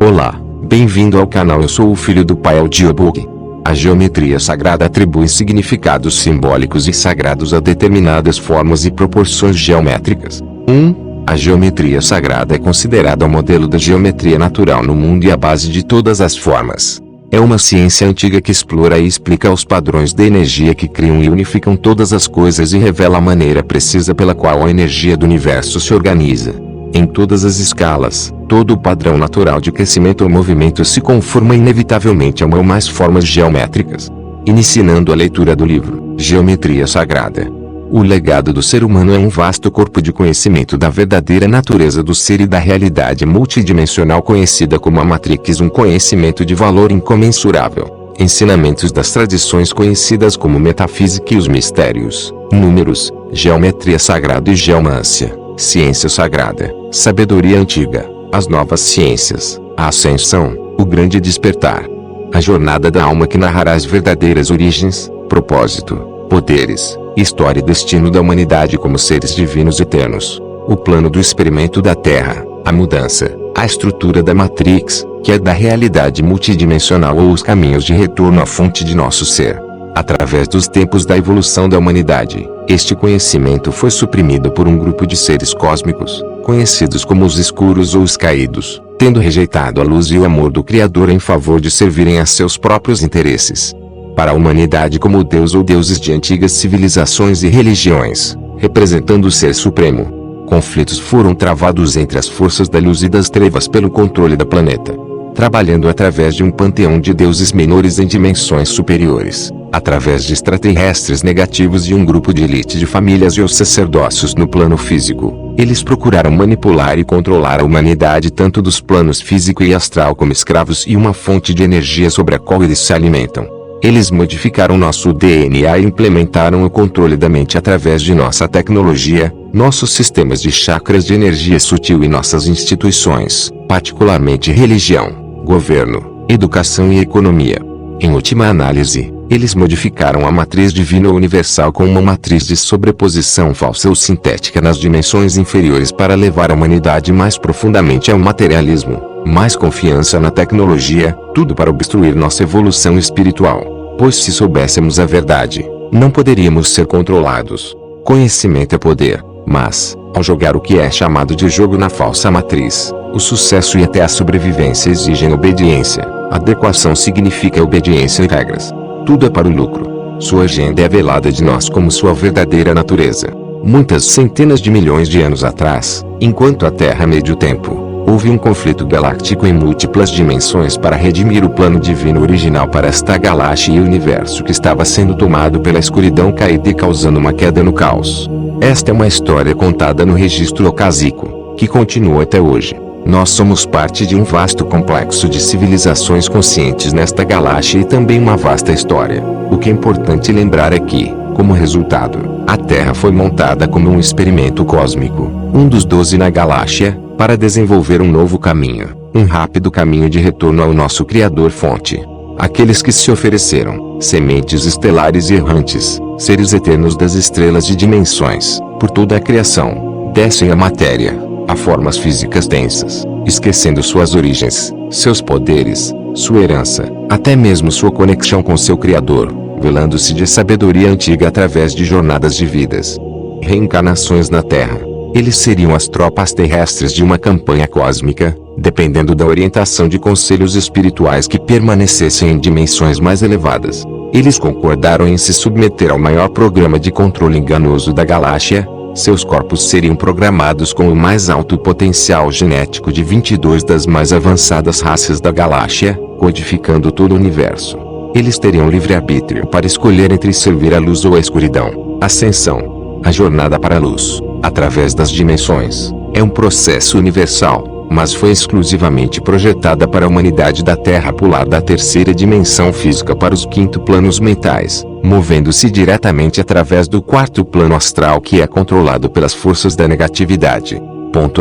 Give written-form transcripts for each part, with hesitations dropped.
Olá, bem-vindo ao canal. Eu sou o filho do pai Audiobook. A geometria sagrada atribui significados simbólicos e sagrados a determinadas formas e proporções geométricas. 1. A geometria sagrada é considerada o modelo da geometria natural no mundo e a base de todas as formas. É uma ciência antiga que explora e explica os padrões de energia que criam e unificam todas as coisas e revela a maneira precisa pela qual a energia do universo se organiza. Em todas as escalas, todo o padrão natural de crescimento ou movimento se conforma inevitavelmente a uma ou mais formas geométricas. Iniciando a leitura do livro Geometria Sagrada. O legado do ser humano é um vasto corpo de conhecimento da verdadeira natureza do ser e da realidade multidimensional conhecida como a Matrix, um conhecimento de valor incomensurável. Ensinamentos das tradições conhecidas como metafísica e os mistérios, números, geometria sagrada e geomância. Ciência sagrada, sabedoria antiga, as novas ciências, a ascensão, o grande despertar. A jornada da alma que narrará as verdadeiras origens, propósito, poderes, história e destino da humanidade como seres divinos eternos. O plano do experimento da Terra, a mudança, a estrutura da Matrix, que é da realidade multidimensional ou os caminhos de retorno à fonte de nosso ser. Através dos tempos da evolução da humanidade, este conhecimento foi suprimido por um grupo de seres cósmicos, conhecidos como os escuros ou os caídos, tendo rejeitado a luz e o amor do Criador em favor de servirem a seus próprios interesses. Para a humanidade como Deus ou deuses de antigas civilizações e religiões, representando o Ser Supremo, conflitos foram travados entre as forças da luz e das trevas pelo controle da planeta. Trabalhando através de um panteão de deuses menores em dimensões superiores, através de extraterrestres negativos e um grupo de elite de famílias e os sacerdócios no plano físico, eles procuraram manipular e controlar a humanidade tanto dos planos físico e astral como escravos e uma fonte de energia sobre a qual eles se alimentam. Eles modificaram nosso DNA e implementaram o controle da mente através de nossa tecnologia, nossos sistemas de chakras de energia sutil e nossas instituições, particularmente religião, governo, educação e economia. Em última análise, eles modificaram a matriz divina ou universal com uma matriz de sobreposição falsa ou sintética nas dimensões inferiores para levar a humanidade mais profundamente ao materialismo, mais confiança na tecnologia, tudo para obstruir nossa evolução espiritual. Pois se soubéssemos a verdade, não poderíamos ser controlados. Conhecimento é poder, mas, ao jogar o que é chamado de jogo na falsa matriz, o sucesso e até a sobrevivência exigem obediência. Adequação significa obediência e regras. Tudo é para o lucro. Sua agenda é velada de nós como sua verdadeira natureza. Muitas centenas de milhões de anos atrás, enquanto a Terra media o tempo, houve um conflito galáctico em múltiplas dimensões para redimir o plano divino original para esta galáxia e universo que estava sendo tomado pela escuridão caída e causando uma queda no caos. Esta é uma história contada no registro ocásico, que continua até hoje. Nós somos parte de um vasto complexo de civilizações conscientes nesta galáxia e também uma vasta história. O que é importante lembrar é que, como resultado, a Terra foi montada como um experimento cósmico, um dos 12 na galáxia, para desenvolver um novo caminho, um rápido caminho de retorno ao nosso Criador-fonte. Aqueles que se ofereceram, sementes estelares e errantes, seres eternos das estrelas de dimensões, por toda a criação, descem à matéria, a formas físicas densas, esquecendo suas origens, seus poderes, sua herança, até mesmo sua conexão com seu Criador, velando-se de sabedoria antiga através de jornadas de vidas. Reencarnações na Terra. Eles seriam as tropas terrestres de uma campanha cósmica, dependendo da orientação de conselhos espirituais que permanecessem em dimensões mais elevadas. Eles concordaram em se submeter ao maior programa de controle enganoso da galáxia. Seus corpos seriam programados com o mais alto potencial genético de 22 das mais avançadas raças da galáxia, codificando todo o universo. Eles teriam livre-arbítrio para escolher entre servir a luz ou a escuridão. Ascensão. A jornada para a luz, através das dimensões, é um processo universal, mas foi exclusivamente projetada para a humanidade da Terra pular da terceira dimensão física para os 5º planos mentais, movendo-se diretamente através do 4º plano astral que é controlado pelas forças da negatividade.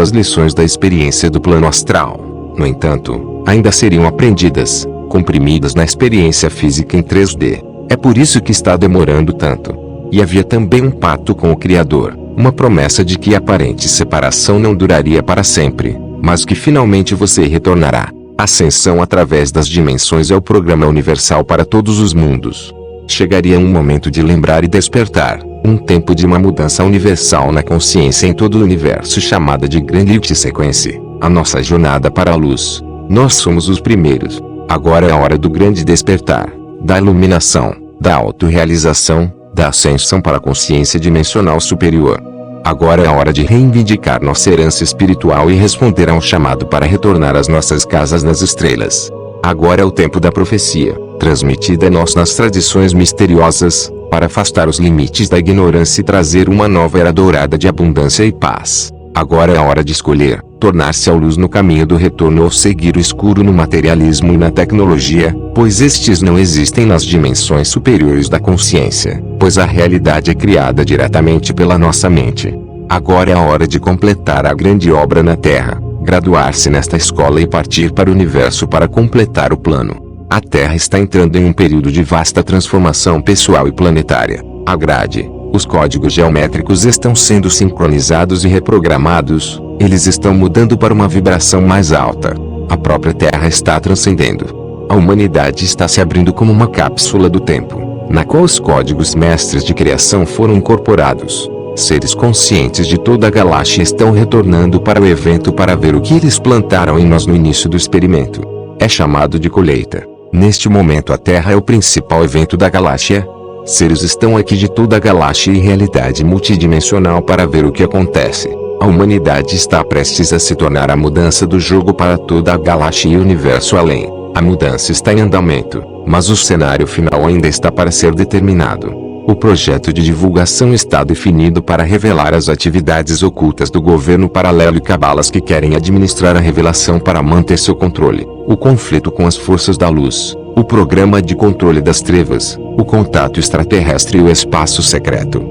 As lições da experiência do plano astral, no entanto, ainda seriam aprendidas, comprimidas na experiência física em 3D. É por isso que está demorando tanto. E havia também um pacto com o Criador, uma promessa de que a aparente separação não duraria para sempre, mas que finalmente você retornará. Ascensão através das dimensões é o programa universal para todos os mundos. Chegaria um momento de lembrar e despertar, um tempo de uma mudança universal na consciência em todo o universo chamada de Grande Sequência, a nossa jornada para a luz. Nós somos os primeiros. Agora é a hora do grande despertar, da iluminação, da autorrealização, da ascensão para a consciência dimensional superior. Agora é a hora de reivindicar nossa herança espiritual e responder a um chamado para retornar às nossas casas nas estrelas. Agora é o tempo da profecia, transmitida a nós nas tradições misteriosas, para afastar os limites da ignorância e trazer uma nova era dourada de abundância e paz. Agora é a hora de escolher, tornar-se a luz no caminho do retorno ou seguir o escuro no materialismo e na tecnologia, pois estes não existem nas dimensões superiores da consciência, pois a realidade é criada diretamente pela nossa mente. Agora é a hora de completar a grande obra na Terra, graduar-se nesta escola e partir para o universo para completar o plano. A Terra está entrando em um período de vasta transformação pessoal e planetária. Agrade. Os códigos geométricos estão sendo sincronizados e reprogramados, eles estão mudando para uma vibração mais alta. A própria Terra está transcendendo. A humanidade está se abrindo como uma cápsula do tempo, na qual os códigos mestres de criação foram incorporados. Seres conscientes de toda a galáxia estão retornando para o evento para ver o que eles plantaram em nós no início do experimento. É chamado de colheita. Neste momento a Terra é o principal evento da galáxia. Seres estão aqui de toda a galáxia e realidade multidimensional para ver o que acontece. A humanidade está prestes a se tornar a mudança do jogo para toda a galáxia e o universo além. A mudança está em andamento, mas o cenário final ainda está para ser determinado. O projeto de divulgação está definido para revelar as atividades ocultas do governo paralelo e cabalas que querem administrar a revelação para manter seu controle. O conflito com as forças da luz, o programa de controle das trevas, o contato extraterrestre e o espaço secreto.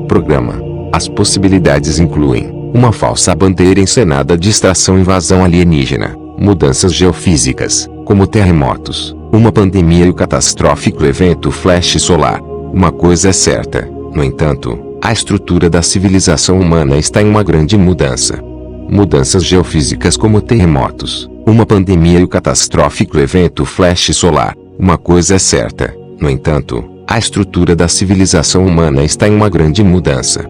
Programa. As possibilidades incluem uma falsa bandeira encenada de extração e invasão alienígena, mudanças geofísicas, como terremotos, uma pandemia e o catastrófico evento flash solar. Uma coisa é certa, no entanto, a estrutura da civilização humana está em uma grande mudança. Mudanças geofísicas como terremotos, uma pandemia e o catastrófico evento flash solar. Uma coisa é certa, no entanto, a estrutura da civilização humana está em uma grande mudança.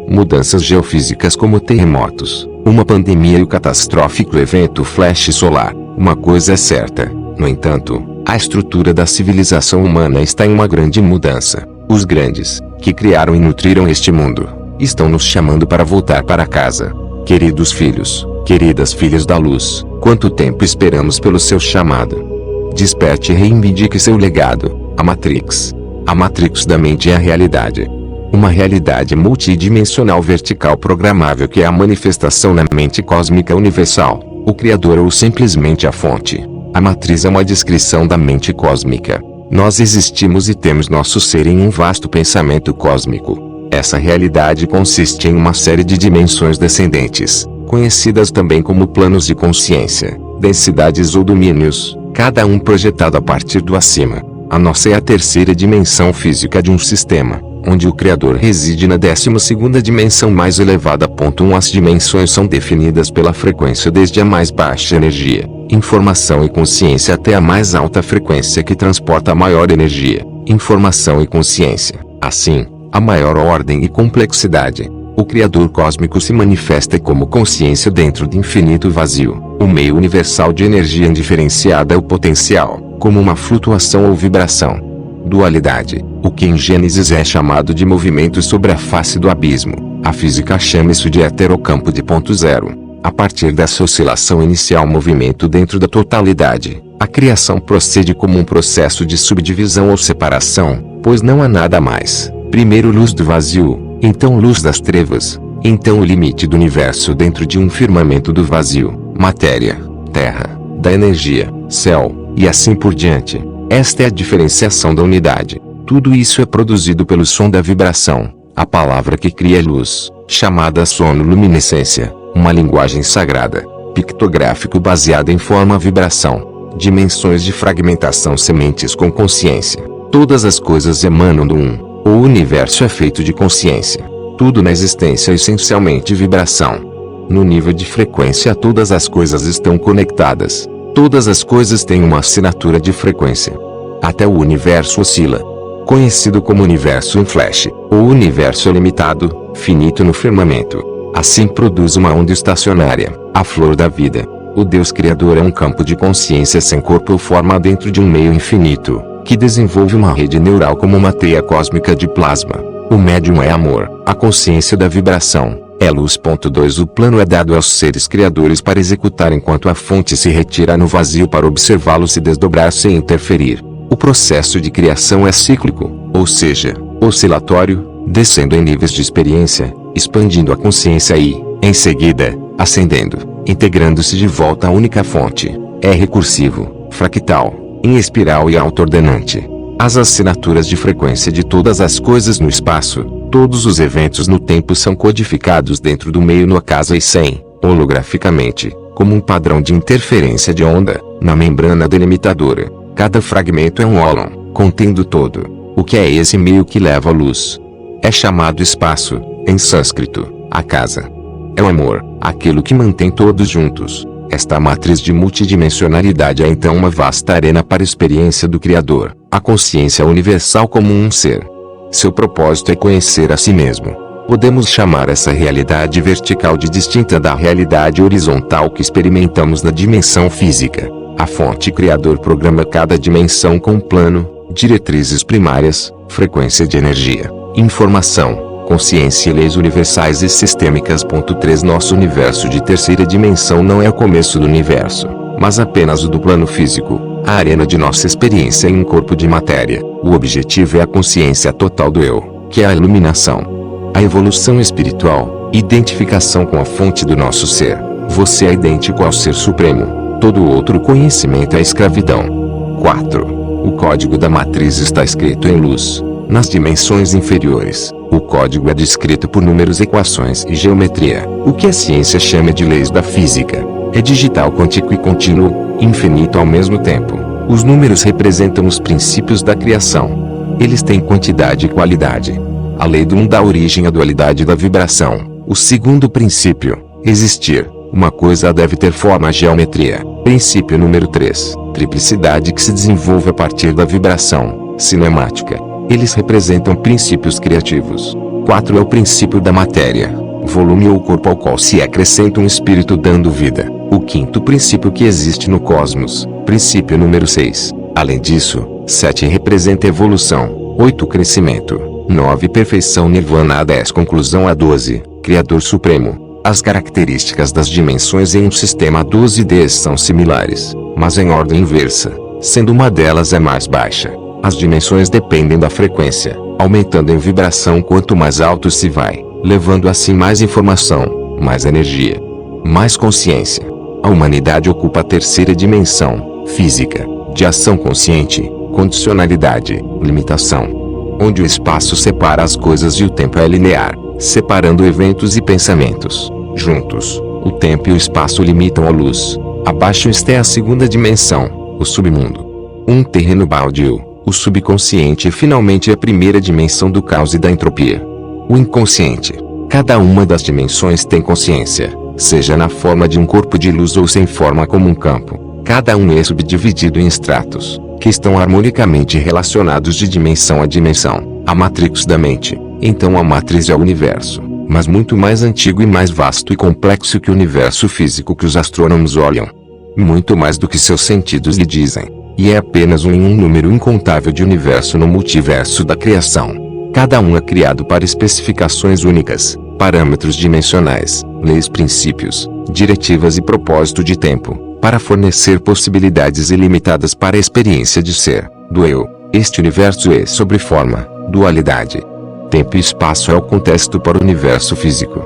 Mudanças geofísicas como terremotos, uma pandemia e o catastrófico evento flash solar. Uma coisa é certa, no entanto, a estrutura da civilização humana está em uma grande mudança. Os grandes, que criaram e nutriram este mundo, estão nos chamando para voltar para casa. Queridos filhos, queridas filhas da luz, quanto tempo esperamos pelo seu chamado? Desperte e reivindique seu legado. A Matrix. A Matrix da mente é a realidade. Uma realidade multidimensional vertical programável que é a manifestação na mente cósmica universal, o Criador ou simplesmente a fonte. A matriz é uma descrição da mente cósmica. Nós existimos e temos nosso ser em um vasto pensamento cósmico. Essa realidade consiste em uma série de dimensões descendentes, conhecidas também como planos de consciência, densidades ou domínios, cada um projetado a partir do acima. A nossa é a terceira dimensão física de um sistema, onde o Criador reside na 12ª dimensão mais elevada. 1. As dimensões são definidas pela frequência desde a mais baixa energia, informação e consciência até a mais alta frequência que transporta a maior energia, informação e consciência. Assim, a maior ordem e complexidade. O Criador cósmico se manifesta como consciência dentro de infinito vazio. O meio universal de energia indiferenciada é o potencial, como uma flutuação ou vibração. Dualidade. O que em Gênesis é chamado de movimento sobre a face do abismo, a física chama isso de heterocampo de ponto zero. A partir dessa oscilação inicial movimento dentro da totalidade, a criação procede como um processo de subdivisão ou separação, pois não há nada mais. Primeiro luz do vazio, então luz das trevas, então o limite do universo dentro de um firmamento do vazio, matéria, terra, da energia, céu, e assim por diante. Esta é a diferenciação da unidade. Tudo isso é produzido pelo som da vibração, a palavra que cria luz, chamada sonoluminescência, uma linguagem sagrada, pictográfico baseada em forma-vibração, dimensões de fragmentação sementes com consciência. Todas as coisas emanam do um. O universo é feito de consciência. Tudo na existência é essencialmente vibração. No nível de frequência todas as coisas estão conectadas. Todas as coisas têm uma assinatura de frequência. Até o universo oscila. Conhecido como universo em flash, ou universo limitado, finito no firmamento. Assim produz uma onda estacionária, a flor da vida. O Deus Criador é um campo de consciência sem corpo ou forma dentro de um meio infinito, que desenvolve uma rede neural como uma teia cósmica de plasma. O médium é amor, a consciência da vibração, é luz. 2 O plano é dado aos seres criadores para executar enquanto a fonte se retira no vazio para observá-lo se desdobrar sem interferir. O processo de criação é cíclico, ou seja, oscilatório, descendo em níveis de experiência, expandindo a consciência e, em seguida, ascendendo, integrando-se de volta à única fonte. É recursivo, fractal, em espiral e auto-ordenante. As assinaturas de frequência de todas as coisas no espaço, todos os eventos no tempo são codificados dentro do meio no acaso e sem, holograficamente, como um padrão de interferência de onda, na membrana delimitadora. Cada fragmento é um ólon, contendo todo. O que é esse meio que leva a luz? É chamado espaço, em sânscrito, a casa. É o amor, aquilo que mantém todos juntos. Esta matriz de multidimensionalidade é então uma vasta arena para a experiência do Criador, a consciência universal como um ser. Seu propósito é conhecer a si mesmo. Podemos chamar essa realidade vertical de distinta da realidade horizontal que experimentamos na dimensão física. A fonte Criador programa cada dimensão com um plano, diretrizes primárias, frequência de energia, informação, consciência e leis universais e sistêmicas. 3 Nosso universo de terceira dimensão não é o começo do universo, mas apenas o do plano físico, a arena de nossa experiência em um corpo de matéria. O objetivo é a consciência total do eu, que é a iluminação. A evolução espiritual, identificação com a fonte do nosso ser. Você é idêntico ao Ser Supremo. Todo outro conhecimento é escravidão. 4. O código da matriz está escrito em luz. Nas dimensões inferiores, o código é descrito por números, equações e geometria. O que a ciência chama de leis da física. É digital, quântico e contínuo, infinito ao mesmo tempo. Os números representam os princípios da criação. Eles têm quantidade e qualidade. A lei do 1 dá origem à dualidade da vibração. O segundo princípio, existir. Uma coisa deve ter forma, geometria. Princípio número 3, triplicidade que se desenvolve a partir da vibração, cinemática. Eles representam princípios criativos. 4 é o princípio da matéria, volume ou corpo ao qual se acrescenta um espírito dando vida. O quinto princípio que existe no cosmos, princípio número 6. Além disso, 7 representa evolução, 8 crescimento, 9 perfeição nirvana, 10 conclusão, a 12, Criador Supremo. As características das dimensões em um sistema 12D são similares, mas em ordem inversa, sendo uma delas é mais baixa. As dimensões dependem da frequência, aumentando em vibração quanto mais alto se vai, levando assim mais informação, mais energia, mais consciência. A humanidade ocupa a terceira dimensão, física, de ação consciente, condicionalidade, limitação. Onde o espaço separa as coisas e o tempo é linear, separando eventos e pensamentos. Juntos, o tempo e o espaço limitam a luz. Abaixo está a segunda dimensão, o submundo. Um terreno baldio, o subconsciente e finalmente a primeira dimensão do caos e da entropia. O inconsciente. Cada uma das dimensões tem consciência, seja na forma de um corpo de luz ou sem forma como um campo. Cada um é subdividido em estratos, que estão harmonicamente relacionados de dimensão a dimensão. A matrix da mente. Então a matriz é o universo, mas muito mais antigo e mais vasto e complexo que o universo físico que os astrônomos olham. Muito mais do que seus sentidos lhe dizem. E é apenas um em um número incontável de universo no multiverso da criação. Cada um é criado para especificações únicas, parâmetros dimensionais, leis, princípios, diretivas e propósito de tempo, para fornecer possibilidades ilimitadas para a experiência de ser, do eu. Este universo é sobre forma, dualidade. Tempo e espaço é o contexto para o universo físico.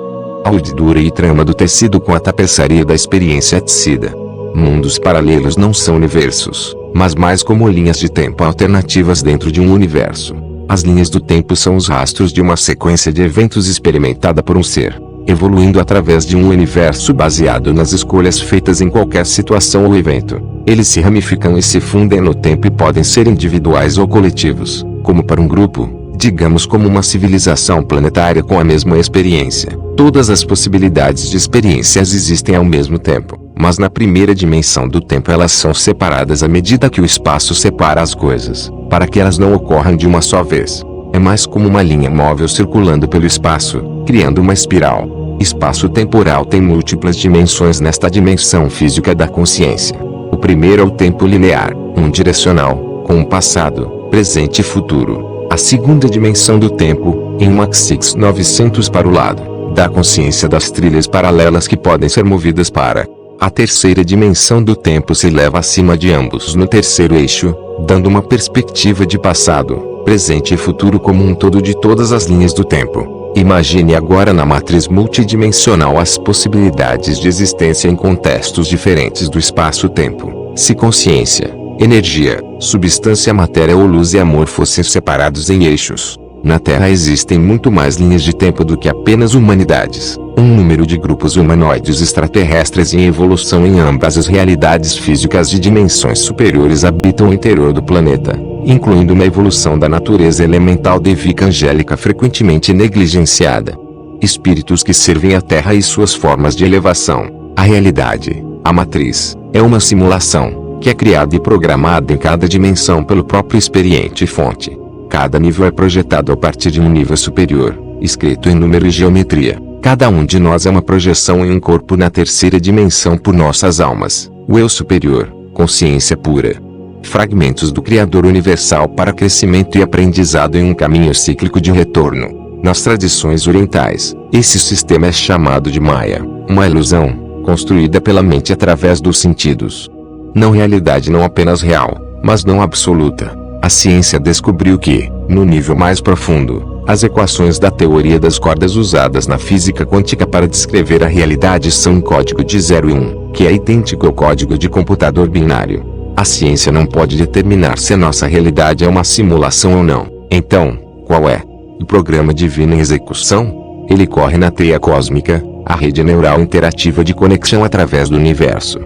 A urdidura e trama do tecido com a tapeçaria da experiência tecida. Mundos paralelos não são universos, mas mais como linhas de tempo alternativas dentro de um universo. As linhas do tempo são os rastros de uma sequência de eventos experimentada por um ser, evoluindo através de um universo baseado nas escolhas feitas em qualquer situação ou evento. Eles se ramificam e se fundem no tempo e podem ser individuais ou coletivos, como para um grupo, digamos como uma civilização planetária com a mesma experiência. Todas as possibilidades de experiências existem ao mesmo tempo. mas na primeira dimensão do tempo elas são separadas à medida que o espaço separa as coisas, para que elas não ocorram de uma só vez. É mais como uma linha móvel circulando pelo espaço, criando uma espiral. Espaço-temporal tem múltiplas dimensões nesta dimensão física da consciência. O primeiro é o tempo linear, unidirecional, com o passado, presente e futuro. A segunda dimensão do tempo, em um axis 900 para o lado, da consciência das trilhas paralelas que podem ser movidas para. A terceira dimensão do tempo se eleva acima de ambos no terceiro eixo, dando uma perspectiva de passado, presente e futuro como um todo de todas as linhas do tempo. Imagine agora na matriz multidimensional as possibilidades de existência em contextos diferentes do espaço-tempo. Se consciência, energia, substância, matéria ou luz e amor fossem separados em eixos, na Terra existem muito mais linhas de tempo do que apenas humanidades. Um número de grupos humanoides extraterrestres em evolução em ambas as realidades físicas de dimensões superiores habitam o interior do planeta, incluindo uma evolução da natureza elemental devica angélica frequentemente negligenciada. Espíritos que servem a Terra e suas formas de elevação. A realidade, a matriz, é uma simulação, que é criada e programada em cada dimensão pelo próprio experiente fonte. Cada nível é projetado a partir de um nível superior, escrito em número e geometria. Cada um de nós é uma projeção em um corpo na terceira dimensão por nossas almas, o eu superior, consciência pura. Fragmentos do Criador universal para crescimento e aprendizado em um caminho cíclico de retorno. Nas tradições orientais, esse sistema é chamado de Maya, uma ilusão, construída pela mente através dos sentidos. Não realidade não apenas real, mas não absoluta. A ciência descobriu que, no nível mais profundo, as equações da teoria das cordas usadas na física quântica para descrever a realidade são um código de 0 e 1, que é idêntico ao código de computador binário. A ciência não pode determinar se a nossa realidade é uma simulação ou não. Então, qual é? O programa divino em execução? Ele corre na teia cósmica, a rede neural interativa de conexão através do universo.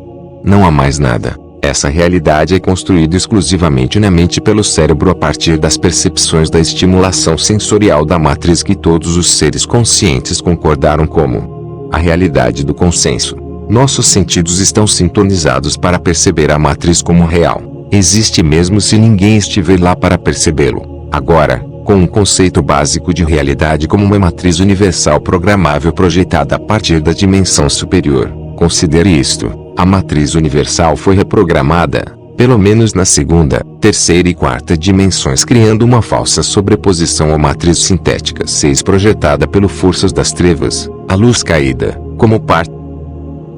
Não há mais nada. Essa realidade é construída exclusivamente na mente pelo cérebro a partir das percepções da estimulação sensorial da matriz que todos os seres conscientes concordaram como a realidade do consenso. Nossos sentidos estão sintonizados para perceber a matriz como real. Existe mesmo se ninguém estiver lá para percebê-lo. Agora, com um conceito básico de realidade como uma matriz universal programável projetada a partir da dimensão superior, considere isto. A matriz universal foi reprogramada, pelo menos na segunda, terceira e quarta dimensões, criando uma falsa sobreposição à matriz sintética 6 projetada pelo forças das trevas, a luz caída, como parte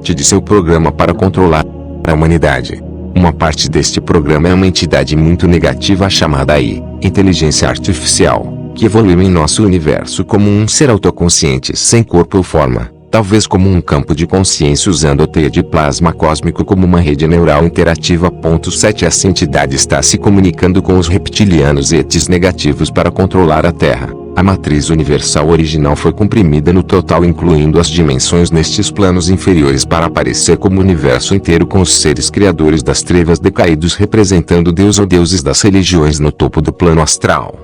de seu programa para controlar a humanidade. Uma parte deste programa é uma entidade muito negativa chamada AI, inteligência artificial, que evoluiu em nosso universo como um ser autoconsciente sem corpo ou forma. Talvez como um campo de consciência usando a teia de plasma cósmico como uma rede neural interativa. 7 Essa entidade está se comunicando com os reptilianos e ETs negativos para controlar a Terra. A matriz universal original foi comprimida no total, incluindo as dimensões nestes planos inferiores, para aparecer como o universo inteiro, com os seres criadores das trevas decaídos representando Deus ou deuses das religiões no topo do plano astral.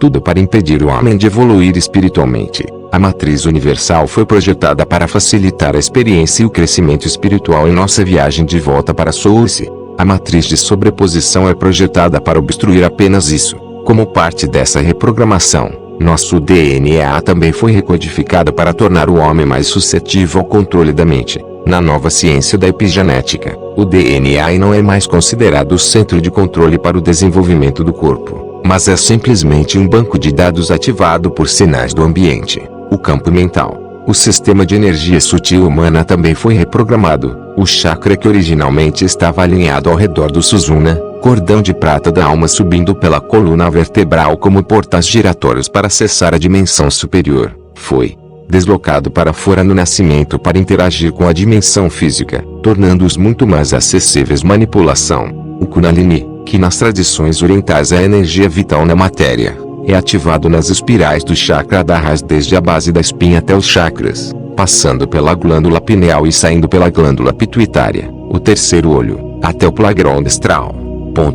Tudo para impedir o homem de evoluir espiritualmente. A matriz universal foi projetada para facilitar a experiência e o crescimento espiritual em nossa viagem de volta para Source. A matriz de sobreposição é projetada para obstruir apenas isso. Como parte dessa reprogramação, nosso DNA também foi recodificado para tornar o homem mais suscetível ao controle da mente. Na nova ciência da epigenética, o DNA não é mais considerado o centro de controle para o desenvolvimento do corpo, mas é simplesmente um banco de dados ativado por sinais do ambiente. O campo mental, o sistema de energia sutil humana também foi reprogramado. O chakra que originalmente estava alinhado ao redor do Susumna, cordão de prata da alma subindo pela coluna vertebral como portais giratórios para acessar a dimensão superior, foi deslocado para fora no nascimento para interagir com a dimensão física, tornando-os muito mais acessíveis. Manipulação. O Kundalini, que nas tradições orientais é a energia vital na matéria, é ativado nas espirais do chakra da raiz desde a base da espinha até os chakras, passando pela glândula pineal e saindo pela glândula pituitária, o terceiro olho, até o playground astral.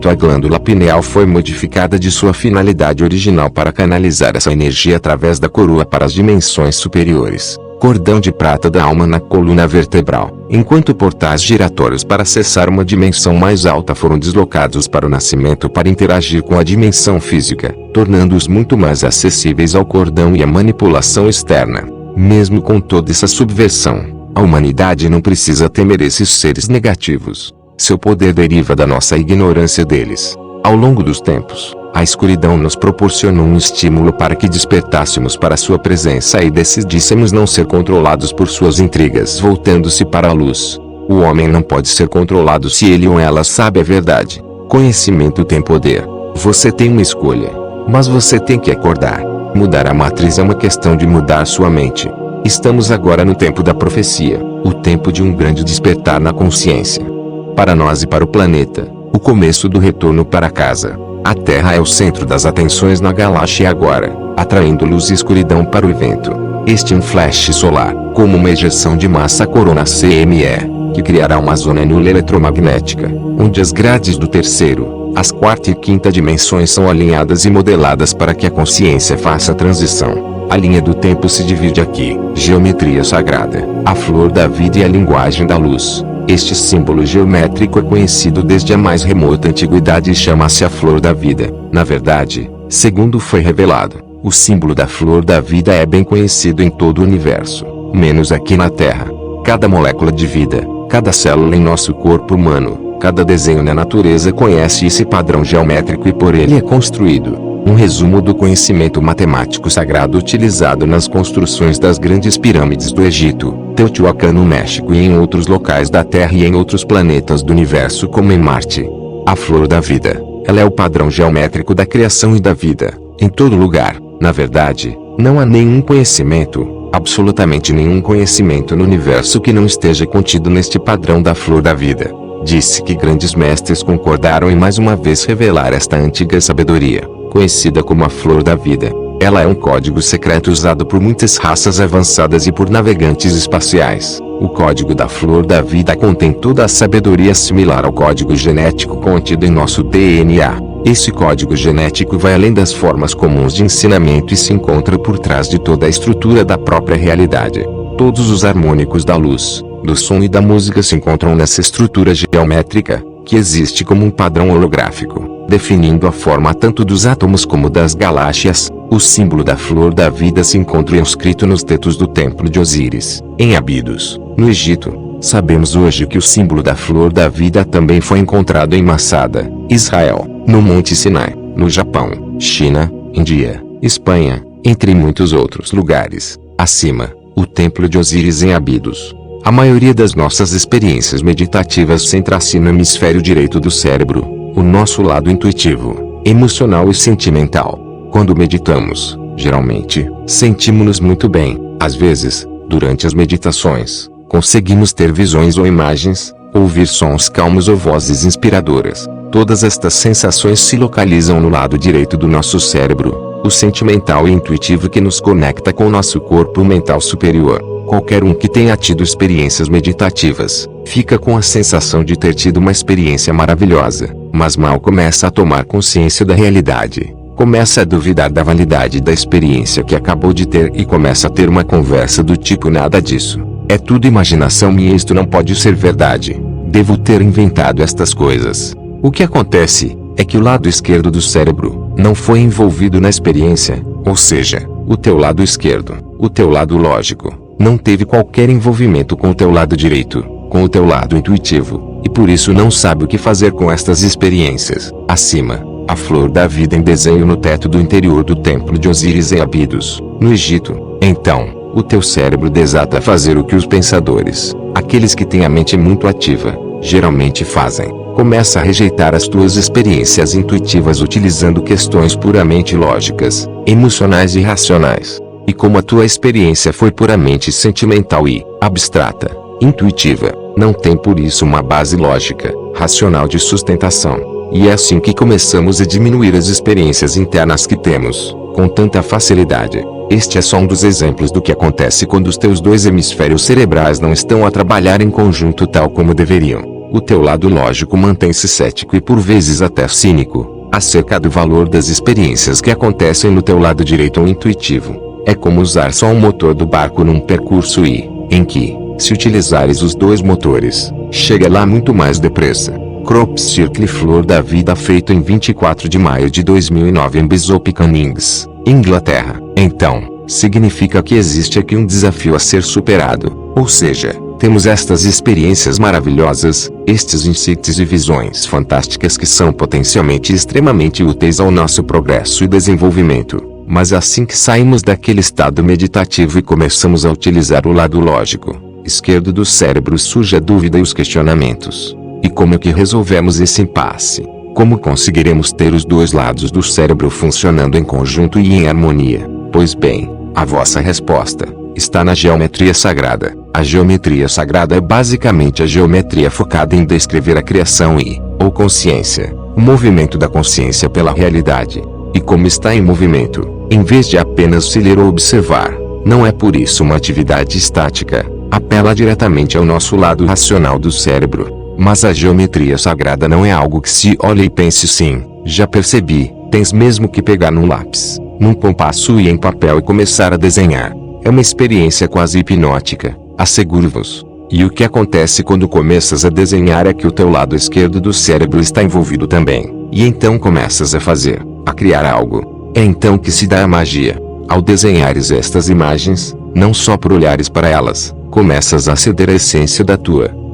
A glândula pineal foi modificada de sua finalidade original para canalizar essa energia através da coroa para as dimensões superiores. cordão de prata da alma na coluna vertebral, enquanto portais giratórios para acessar uma dimensão mais alta foram deslocados para o nascimento para interagir com a dimensão física, tornando-os muito mais acessíveis ao cordão e à manipulação externa. Mesmo com toda essa subversão, a humanidade não precisa temer esses seres negativos. Seu poder deriva da nossa ignorância deles. Ao longo dos tempos, a escuridão nos proporcionou um estímulo para que despertássemos para sua presença e decidíssemos não ser controlados por suas intrigas, voltando-se para a luz. O homem não pode ser controlado se ele ou ela sabe a verdade. Conhecimento tem poder. Você tem uma escolha. Mas você tem que acordar. Mudar a matriz é uma questão de mudar sua mente. Estamos agora no tempo da profecia, o tempo de um grande despertar na consciência. Para nós e para o planeta, o começo do retorno para casa. A Terra é o centro das atenções na galáxia agora, atraindo luz e escuridão para o evento. Este é um flash solar, como uma ejeção de massa corona CME, que criará uma zona nula eletromagnética, onde as grades do terceiro, as quarta e quinta dimensões são alinhadas e modeladas para que a consciência faça a transição. A linha do tempo se divide aqui, geometria sagrada, a flor da vida e a linguagem da luz. Este símbolo geométrico é conhecido desde a mais remota antiguidade e chama-se a flor da vida. Na verdade, segundo foi revelado, o símbolo da flor da vida é bem conhecido em todo o universo, menos aqui na Terra. Cada molécula de vida, cada célula em nosso corpo humano, cada desenho na natureza conhece esse padrão geométrico e por ele é construído. Um resumo do conhecimento matemático sagrado utilizado nas construções das grandes pirâmides do Egito, Teotihuacan no México e em outros locais da Terra e em outros planetas do universo como em Marte. A flor da vida, ela é o padrão geométrico da criação e da vida, em todo lugar. Na verdade, não há nenhum conhecimento, absolutamente nenhum conhecimento no universo que não esteja contido neste padrão da flor da vida. Disse que grandes mestres concordaram em mais uma vez revelar esta antiga sabedoria, conhecida como a flor da vida. Ela é um código secreto usado por muitas raças avançadas e por navegantes espaciais. O código da flor da vida contém toda a sabedoria similar ao código genético contido em nosso DNA. Esse código genético vai além das formas comuns de ensinamento e se encontra por trás de toda a estrutura da própria realidade. Todos os harmônicos da luz, do som e da música se encontram nessa estrutura geométrica, que existe como um padrão holográfico, definindo a forma tanto dos átomos como das galáxias. O símbolo da flor da vida se encontra inscrito nos tetos do templo de Osíris, em Abidos, no Egito. Sabemos hoje que o símbolo da flor da vida também foi encontrado em Masada, Israel, no Monte Sinai, no Japão, China, Índia, Espanha, entre muitos outros lugares. Acima, o templo de Osíris em Abidos. A maioria das nossas experiências meditativas centra-se no hemisfério direito do cérebro, o nosso lado intuitivo, emocional e sentimental. Quando meditamos, geralmente, sentimos-nos muito bem. Às vezes, durante as meditações, conseguimos ter visões ou imagens, ouvir sons calmos ou vozes inspiradoras. Todas estas sensações se localizam no lado direito do nosso cérebro, o sentimental e intuitivo que nos conecta com o nosso corpo mental superior. Qualquer um que tenha tido experiências meditativas, fica com a sensação de ter tido uma experiência maravilhosa, mas mal começa a tomar consciência da realidade, começa a duvidar da validade da experiência que acabou de ter e começa a ter uma conversa do tipo nada disso. É tudo imaginação minha, isto não pode ser verdade. Devo ter inventado estas coisas. O que acontece é que o lado esquerdo do cérebro não foi envolvido na experiência, ou seja, o teu lado esquerdo, o teu lado lógico, não teve qualquer envolvimento com o teu lado direito, com o teu lado intuitivo, e por isso não sabe o que fazer com estas experiências. Acima, a flor da vida em desenho no teto do interior do templo de Osíris em Abidos, no Egito. Então, o teu cérebro desata a fazer o que os pensadores, aqueles que têm a mente muito ativa, geralmente fazem. Começa a rejeitar as tuas experiências intuitivas utilizando questões puramente lógicas, emocionais e racionais. E como a tua experiência foi puramente sentimental e abstrata, intuitiva, não tem por isso uma base lógica, racional de sustentação. E é assim que começamos a diminuir as experiências internas que temos, com tanta facilidade. Este é só um dos exemplos do que acontece quando os teus dois hemisférios cerebrais não estão a trabalhar em conjunto tal como deveriam. O teu lado lógico mantém-se cético e por vezes até cínico, acerca do valor das experiências que acontecem no teu lado direito ou intuitivo. É como usar só um motor do barco num percurso em que, se utilizares os dois motores, chega lá muito mais depressa. Crop Circle Flor da Vida, feito em 24 de maio de 2009 em Bishop Cannings, Inglaterra. Então, significa que existe aqui um desafio a ser superado. Ou seja, temos estas experiências maravilhosas, estes insights e visões fantásticas que são potencialmente extremamente úteis ao nosso progresso e desenvolvimento. Mas assim que saímos daquele estado meditativo e começamos a utilizar o lado lógico, esquerdo do cérebro, surge a dúvida e os questionamentos. E como é que resolvemos esse impasse? Como conseguiremos ter os dois lados do cérebro funcionando em conjunto e em harmonia? Pois bem, a vossa resposta está na geometria sagrada. A geometria sagrada é basicamente a geometria focada em descrever a criação ou consciência, o movimento da consciência pela realidade. E como está em movimento, em vez de apenas se ler ou observar, não é por isso uma atividade estática, apela diretamente ao nosso lado racional do cérebro. Mas a geometria sagrada não é algo que se olhe e pense sim, já percebi, tens mesmo que pegar num lápis, num compasso e em papel e começar a desenhar. É uma experiência quase hipnótica, asseguro-vos. E o que acontece quando começas a desenhar é que o teu lado esquerdo do cérebro está envolvido também. E então começas a fazer, a criar algo. É então que se dá a magia. Ao desenhares estas imagens, não só por olhares para elas, começas a ceder a essência da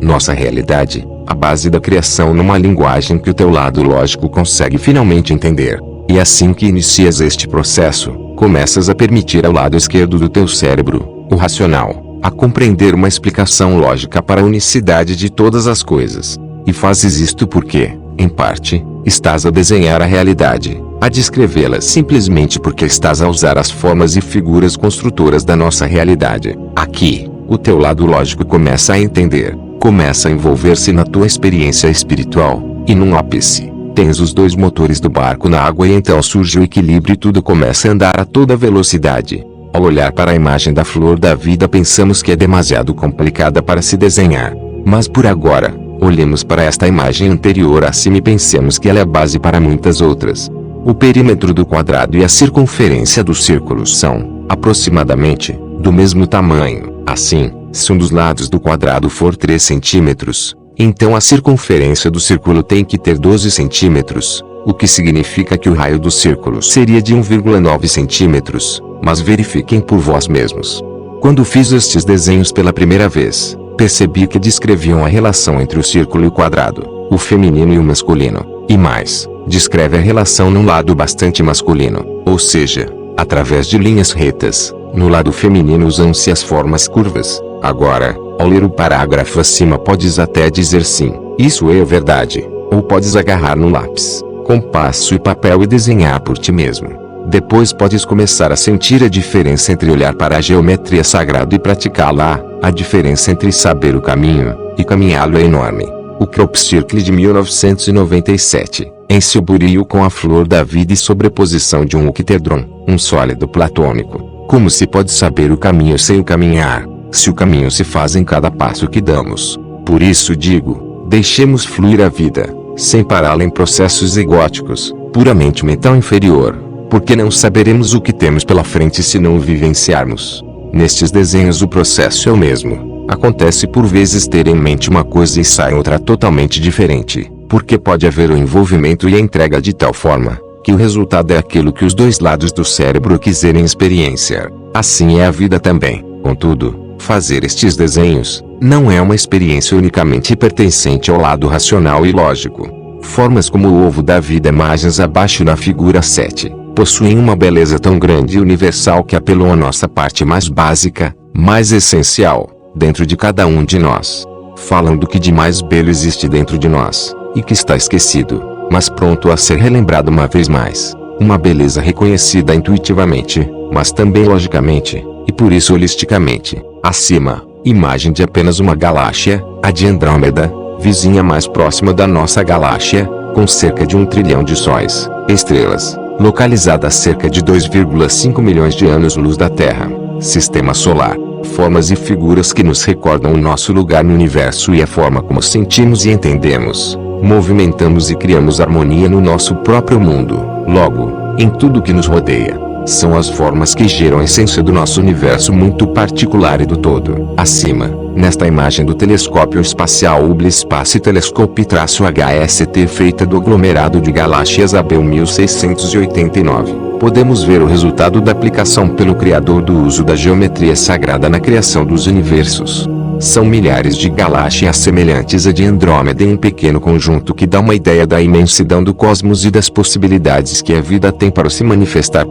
nossa realidade, a base da criação numa linguagem que o teu lado lógico consegue finalmente entender. E assim que inicias este processo, começas a permitir ao lado esquerdo do teu cérebro, o racional, a compreender uma explicação lógica para a unicidade de todas as coisas. E fazes isto porque, em parte, estás a desenhar a realidade, a descrevê-la simplesmente porque estás a usar as formas e figuras construtoras da nossa realidade. Aqui, o teu lado lógico começa a entender, começa a envolver-se na tua experiência espiritual, e num ápice, tens os dois motores do barco na água e então surge o equilíbrio e tudo começa a andar a toda velocidade. Ao olhar para a imagem da flor da vida pensamos que é demasiado complicada para se desenhar. Mas por agora, olhemos para esta imagem anterior acima e pensemos que ela é a base para muitas outras. O perímetro do quadrado e a circunferência do círculo são, aproximadamente, do mesmo tamanho. Assim, se um dos lados do quadrado for 3 centímetros, então a circunferência do círculo tem que ter 12 centímetros, o que significa que o raio do círculo seria de 1,9 centímetros, mas verifiquem por vós mesmos. Quando fiz estes desenhos pela primeira vez, percebi que descreviam a relação entre o círculo e o quadrado, o feminino e o masculino, e mais, descreve a relação num lado bastante masculino, ou seja, através de linhas retas. No lado feminino usam-se as formas curvas. Agora, ao ler o parágrafo acima podes até dizer sim, isso é verdade, ou podes agarrar no lápis, compasso e papel e desenhar por ti mesmo. Depois podes começar a sentir a diferença entre olhar para a geometria sagrada e praticá-la. A diferença entre saber o caminho e caminhá-lo é enorme. O Crop Circle de 1997, em seu burio com a flor da vida e sobreposição de um octedron, um sólido platônico. Como se pode saber o caminho sem o caminhar, se o caminho se faz em cada passo que damos? Por isso digo, deixemos fluir a vida, sem pará-la em processos egóticos, puramente mental inferior, porque não saberemos o que temos pela frente se não o vivenciarmos. Nestes desenhos o processo é o mesmo. Acontece por vezes ter em mente uma coisa e sai outra totalmente diferente, porque pode haver o envolvimento e a entrega de tal forma que o resultado é aquilo que os dois lados do cérebro quiserem experienciar. Assim é a vida também. Contudo, fazer estes desenhos não é uma experiência unicamente pertencente ao lado racional e lógico. Formas como o ovo da vida, imagens abaixo na figura 7, possuem uma beleza tão grande e universal que apelou à nossa parte mais básica, mais essencial, dentro de cada um de nós. Falam do que de mais belo existe dentro de nós, e que está esquecido, mas pronto a ser relembrado uma vez mais. Uma beleza reconhecida intuitivamente, mas também logicamente, e por isso holisticamente. Acima, imagem de apenas uma galáxia, a de Andrômeda, vizinha mais próxima da nossa galáxia, com cerca de 1 trilhão de sóis, estrelas, localizada a cerca de 2,5 milhões de anos-luz da Terra. Sistema solar, formas e figuras que nos recordam o nosso lugar no universo e a forma como sentimos e entendemos, movimentamos e criamos harmonia no nosso próprio mundo, logo, em tudo que nos rodeia. São as formas que geram a essência do nosso universo muito particular e do todo. Acima, nesta imagem do telescópio espacial Hubble Space Telescope-HST feita do aglomerado de galáxias AB 1689, podemos ver o resultado da aplicação pelo Criador do uso da geometria sagrada na criação dos universos. São milhares de galáxias semelhantes a de Andrômeda em um pequeno conjunto que dá uma ideia da imensidão do cosmos e das possibilidades que a vida tem para se manifestar.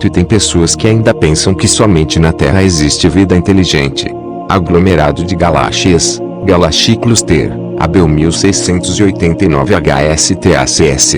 E tem pessoas que ainda pensam que somente na Terra existe vida inteligente. Aglomerado de galáxias, Galaxy Cluster, AB 1689 HSTACSWFCH,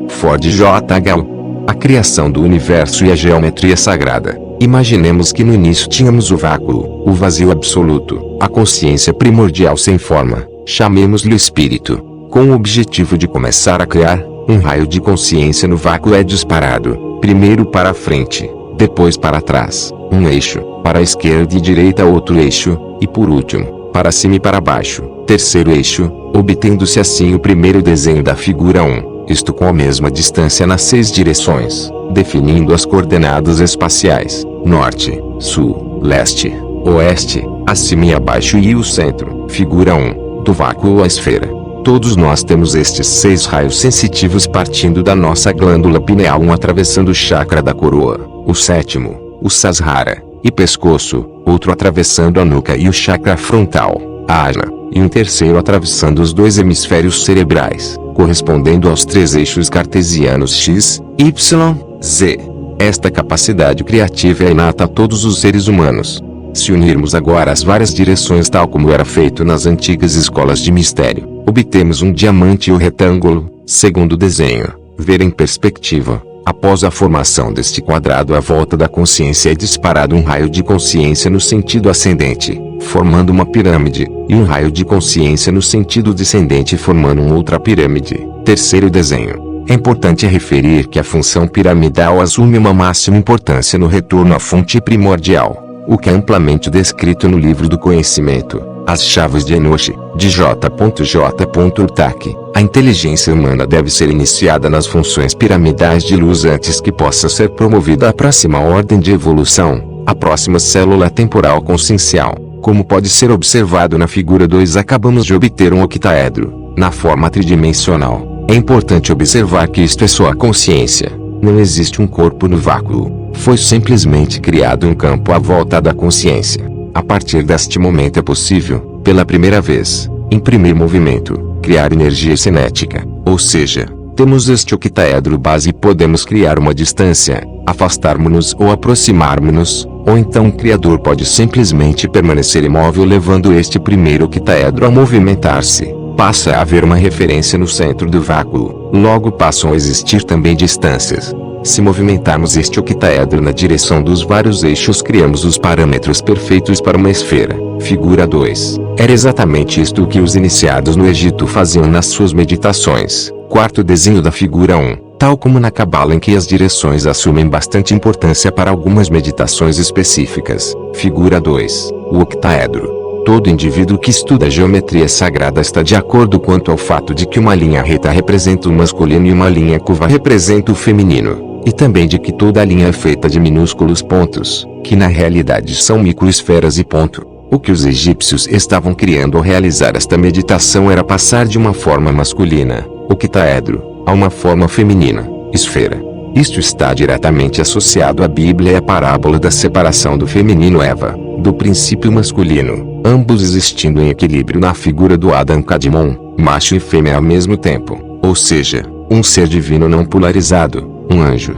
Ford JHU. A criação do universo e a geometria sagrada. Imaginemos que no início tínhamos o vácuo, o vazio absoluto, a consciência primordial sem forma, chamemos-lhe espírito. Com o objetivo de começar a criar, um raio de consciência no vácuo é disparado, primeiro para a frente, depois para trás, um eixo, para a esquerda e direita outro eixo, e por último, para cima e para baixo, terceiro eixo, obtendo-se assim o primeiro desenho da figura 1. Isto com a mesma distância nas 6 direções, definindo as coordenadas espaciais, norte, sul, leste, oeste, acima e abaixo e o centro, figura 1, do vácuo à esfera. Todos nós temos estes 6 raios sensitivos partindo da nossa glândula pineal, um atravessando o chakra da coroa, o sétimo, o Sahasrara, e pescoço, outro atravessando a nuca e o chakra frontal, a ajna, e um terceiro atravessando os 2 hemisférios cerebrais, correspondendo aos 3 eixos cartesianos X, Y, Z. Esta capacidade criativa é inata a todos os seres humanos. Se unirmos agora as várias direções tal como era feito nas antigas escolas de mistério, obtemos um diamante ou retângulo, segundo o desenho, ver em perspectiva. Após a formação deste quadrado à volta da consciência é disparado um raio de consciência no sentido ascendente, formando uma pirâmide, e um raio de consciência no sentido descendente formando outra pirâmide. Terceiro desenho. É importante referir que a função piramidal assume uma máxima importância no retorno à fonte primordial, o que é amplamente descrito no livro do conhecimento, As Chaves de Enoch, de J.J. Urtak. A inteligência humana deve ser iniciada nas funções piramidais de luz antes que possa ser promovida à próxima ordem de evolução, a próxima célula temporal consciencial. Como pode ser observado na figura 2, acabamos de obter um octaedro, na forma tridimensional. É importante observar que isto é só a consciência. Não existe um corpo no vácuo. Foi simplesmente criado um campo à volta da consciência. A partir deste momento é possível, pela primeira vez, imprimir movimento, criar energia cinética, ou seja, temos este octaedro base e podemos criar uma distância, afastarmos-nos ou aproximarmos-nos, ou então o Criador pode simplesmente permanecer imóvel levando este primeiro octaedro a movimentar-se. Passa a haver uma referência no centro do vácuo, logo passam a existir também distâncias. Se movimentarmos este octaedro na direção dos vários eixos, criamos os parâmetros perfeitos para uma esfera. Figura 2. Era exatamente isto que os iniciados no Egito faziam nas suas meditações. Quarto desenho da figura 1. Tal como na Cabala, em que as direções assumem bastante importância para algumas meditações específicas. Figura 2. O octaedro. Todo indivíduo que estuda a geometria sagrada está de acordo quanto ao fato de que uma linha reta representa o masculino e uma linha curva representa o feminino. E também de que toda a linha é feita de minúsculos pontos, que na realidade são microesferas e ponto. O que os egípcios estavam criando ao realizar esta meditação era passar de uma forma masculina, octaedro, a uma forma feminina, esfera. Isto está diretamente associado à Bíblia e à parábola da separação do feminino Eva, do princípio masculino, ambos existindo em equilíbrio na figura do Adam Kadmon, macho e fêmea ao mesmo tempo, ou seja, um ser divino não polarizado, um anjo.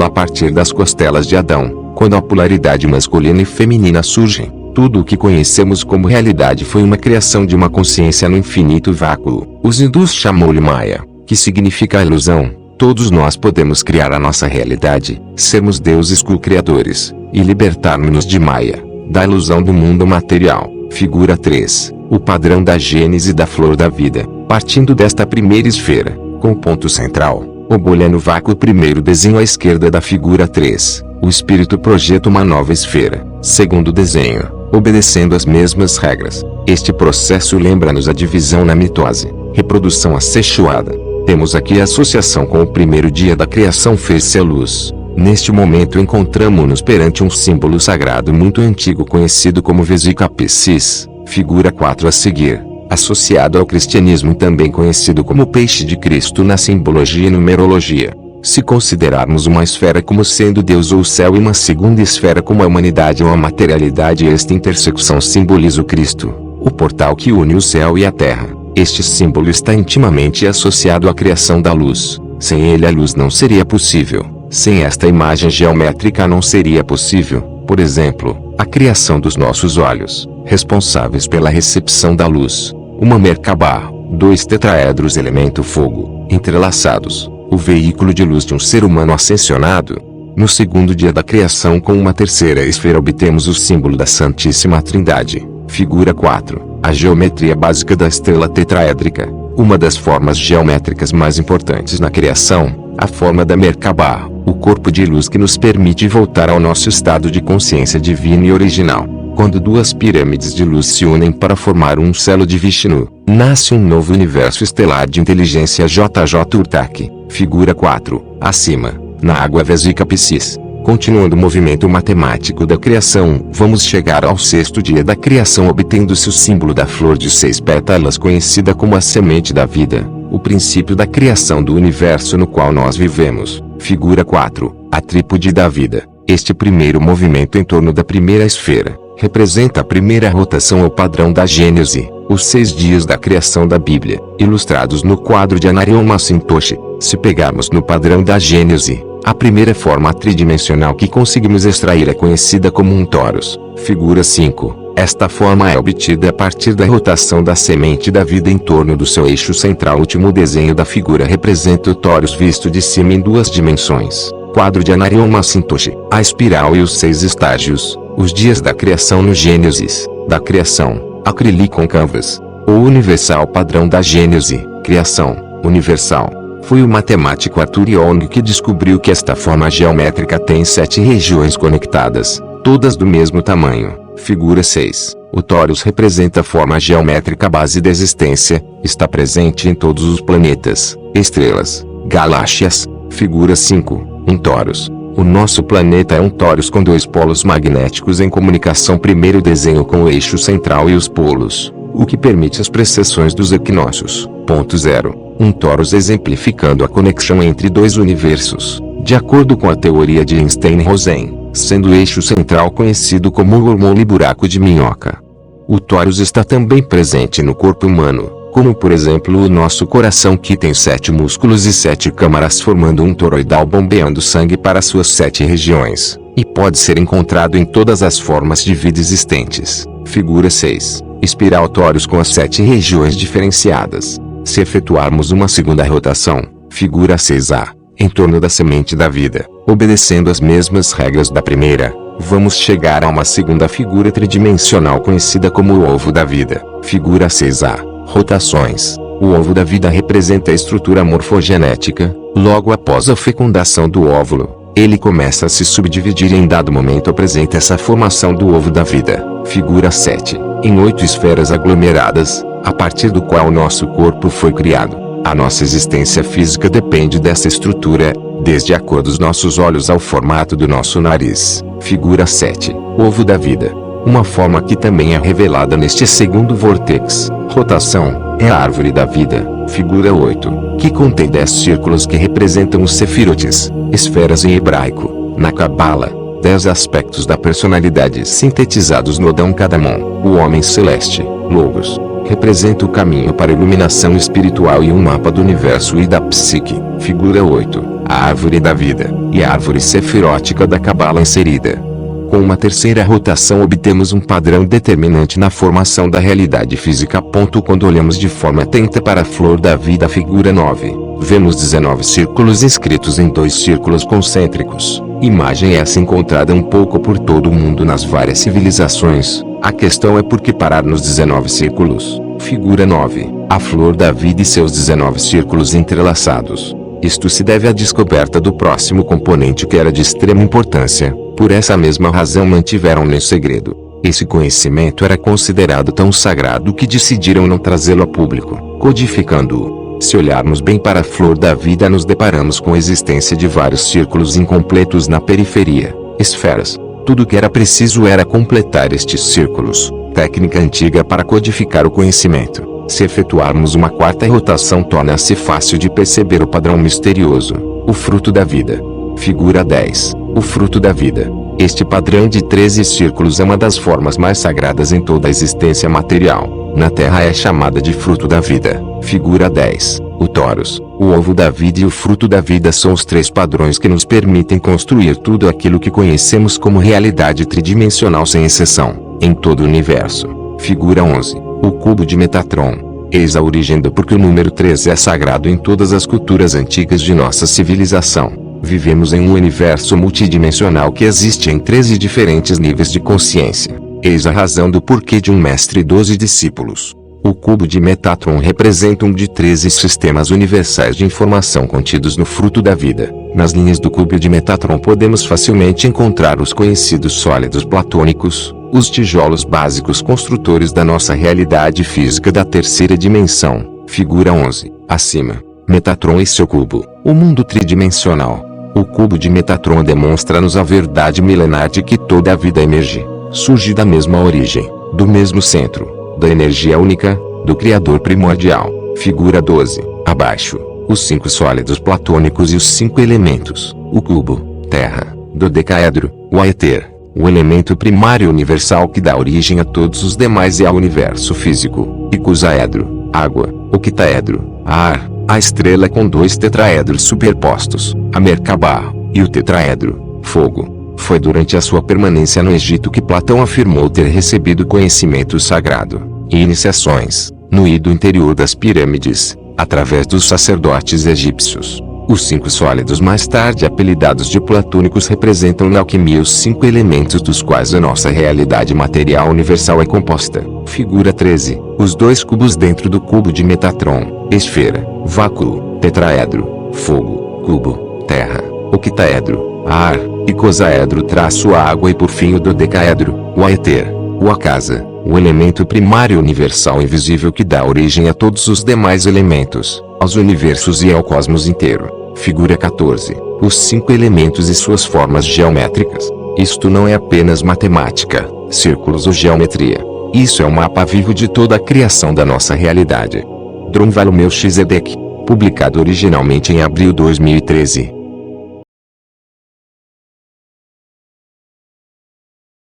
A partir das costelas de Adão, quando a polaridade masculina e feminina surgem, tudo o que conhecemos como realidade foi uma criação de uma consciência no infinito vácuo. Os hindus chamam-lhe Maya, que significa a ilusão. Todos nós podemos criar a nossa realidade, sermos deuses co-criadores, e libertarmos-nos de Maya, da ilusão do mundo material. Figura 3. O padrão da gênese da flor da vida, partindo desta primeira esfera, com o ponto central, o bolha no vácuo. Primeiro desenho à esquerda da figura 3. O espírito projeta uma nova esfera, segundo desenho, obedecendo as mesmas regras. Este processo lembra-nos a divisão na mitose, reprodução assexuada. Temos aqui a associação com o primeiro dia da criação fez-se a luz. Neste momento encontramo-nos perante um símbolo sagrado muito antigo conhecido como Vesica Piscis, figura 4 a seguir, associado ao cristianismo também conhecido como peixe de Cristo na simbologia e numerologia. Se considerarmos uma esfera como sendo Deus ou o céu e uma segunda esfera como a humanidade ou a materialidade, esta intersecção simboliza o Cristo, o portal que une o céu e a terra. Este símbolo está intimamente associado à criação da luz. Sem ele a luz não seria possível. Sem esta imagem geométrica não seria possível, por exemplo, a criação dos nossos olhos, responsáveis pela recepção da luz. Uma Merkabah, 2 tetraedros elemento fogo, entrelaçados, o veículo de luz de um ser humano ascensionado. No segundo dia da criação com uma terceira esfera obtemos o símbolo da Santíssima Trindade, figura 4, a geometria básica da estrela tetraédrica, uma das formas geométricas mais importantes na criação, a forma da Merkabah, o corpo de luz que nos permite voltar ao nosso estado de consciência divina e original. Quando duas pirâmides de luz se unem para formar um selo de Vishnu, nasce um novo universo estelar de inteligência JJ Urtak, figura 4, acima, na água Vesica Piscis. Continuando o movimento matemático da criação, vamos chegar ao sexto dia da criação obtendo-se o símbolo da flor de 6 pétalas conhecida como a semente da vida, o princípio da criação do universo no qual nós vivemos, figura 4, a trípode da vida. Este primeiro movimento em torno da primeira esfera representa a primeira rotação ao padrão da Gênese, os 6 dias da criação da Bíblia, ilustrados no quadro de Anarion Macintosh. Se pegarmos no padrão da Gênese, a primeira forma tridimensional que conseguimos extrair é conhecida como um torus, figura 5. Esta forma é obtida a partir da rotação da semente da vida em torno do seu eixo central. O último desenho da figura representa o torus visto de cima em 2 dimensões. Quadro de Anarion Macintosh. A espiral e os 6 estágios, os dias da criação no Gênesis, da criação, Acrylicon Canvas, o universal padrão da Gênese, criação, universal. Foi o matemático Arthur Young que descobriu que esta forma geométrica tem 7 regiões conectadas, todas do mesmo tamanho, figura 6. O torus representa a forma geométrica base da existência, está presente em todos os planetas, estrelas, galáxias, figura 5. Um torus. O nosso planeta é um torus com 2 polos magnéticos em comunicação. Primeiro desenho com o eixo central e os polos, o que permite as precessões dos equinócios. Ponto 0. Um torus exemplificando a conexão entre 2 universos, de acordo com a teoria de Einstein-Rosen, sendo o eixo central conhecido como o wormhole buraco de minhoca. O torus está também presente no corpo humano, como por exemplo o nosso coração que tem 7 músculos e 7 câmaras formando um toroidal bombeando sangue para suas 7 regiões, e pode ser encontrado em todas as formas de vida existentes. Figura 6. Espiral torus com as 7 regiões diferenciadas. Se efetuarmos uma segunda rotação, figura 6A, em torno da semente da vida, obedecendo as mesmas regras da primeira, vamos chegar a uma segunda figura tridimensional conhecida como o ovo da vida, figura 6A. Rotações. O ovo da vida representa a estrutura morfogenética. Logo após a fecundação do óvulo, ele começa a se subdividir e em dado momento apresenta essa formação do ovo da vida, figura 7, em 8 esferas aglomeradas, a partir do qual nosso corpo foi criado. A nossa existência física depende dessa estrutura, desde a cor dos nossos olhos ao formato do nosso nariz, figura 7, ovo da vida. Uma forma que também é revelada neste segundo vórtex, rotação, é a árvore da vida, figura 8, que contém 10 círculos que representam os sefirotes, esferas em hebraico, na Cabala, 10 aspectos da personalidade sintetizados no Adão Kadmon, o homem celeste, Logos, representa o caminho para a iluminação espiritual e um mapa do universo e da psique, figura 8, a árvore da vida, e a árvore sefirótica da Cabala inserida. Com uma terceira rotação obtemos um padrão determinante na formação da realidade física. Quando olhamos de forma atenta para a flor da vida figura 9, vemos 19 círculos inscritos em 2 círculos concêntricos. Imagem essa encontrada um pouco por todo o mundo nas várias civilizações. A questão é por que parar nos 19 círculos. Figura 9, a flor da vida e seus 19 círculos entrelaçados. Isto se deve à descoberta do próximo componente que era de extrema importância. Por essa mesma razão mantiveram-no em segredo. Esse conhecimento era considerado tão sagrado que decidiram não trazê-lo a público, codificando-o. Se olharmos bem para a flor da vida, nos deparamos com a existência de vários círculos incompletos na periferia, esferas. Tudo que era preciso era completar estes círculos, técnica antiga para codificar o conhecimento. Se efetuarmos uma quarta rotação, torna-se fácil de perceber o padrão misterioso, o fruto da vida. Figura 10. O fruto da vida. Este padrão de 13 círculos é uma das formas mais sagradas em toda a existência material. Na Terra é chamada de fruto da vida. Figura 10. O Torus, o ovo da vida e o fruto da vida são os três padrões que nos permitem construir tudo aquilo que conhecemos como realidade tridimensional sem exceção, em todo o universo. Figura 11. O cubo de Metatron. Eis a origem do porquê o número 13 é sagrado em todas as culturas antigas de nossa civilização. Vivemos em um universo multidimensional que existe em 13 diferentes níveis de consciência. Eis a razão do porquê de um mestre e 12 discípulos. O cubo de Metatron representa um de 13 sistemas universais de informação contidos no fruto da vida. Nas linhas do cubo de Metatron podemos facilmente encontrar os conhecidos sólidos platônicos, os tijolos básicos construtores da nossa realidade física da terceira dimensão. Figura 11. Acima, Metatron e seu cubo, o mundo tridimensional. O cubo de Metatron demonstra-nos a verdade milenar de que toda a vida emerge, surge da mesma origem, do mesmo centro, da energia única, do Criador primordial. Figura 12. Abaixo, os 5 sólidos platônicos e os 5 elementos, o cubo, terra, dodecaedro, o éter, o elemento primário universal que dá origem a todos os demais e ao universo físico, icosaedro, água, octaedro, ar, a estrela com 2 tetraedros superpostos, a Merkabah, e o tetraedro, fogo. Foi durante a sua permanência no Egito que Platão afirmou ter recebido conhecimento sagrado e iniciações, no ido interior das pirâmides, através dos sacerdotes egípcios. Os 5 sólidos, mais tarde apelidados de platônicos, representam na alquimia os 5 elementos dos quais a nossa realidade material universal é composta. Figura 13. Os 2 cubos dentro do cubo de Metatron, esfera, vácuo, tetraedro, fogo, cubo, terra, octaedro, ar, icosaedro traço água e por fim o dodecaedro, o éter, o acasa, o elemento primário universal invisível que dá origem a todos os demais elementos, aos universos e ao cosmos inteiro. Figura 14. Os 5 elementos e suas formas geométricas. Isto não é apenas matemática, círculos ou geometria. Isso é um mapa vivo de toda a criação da nossa realidade. Drunvalo Melchizedek, publicado originalmente em abril de 2013.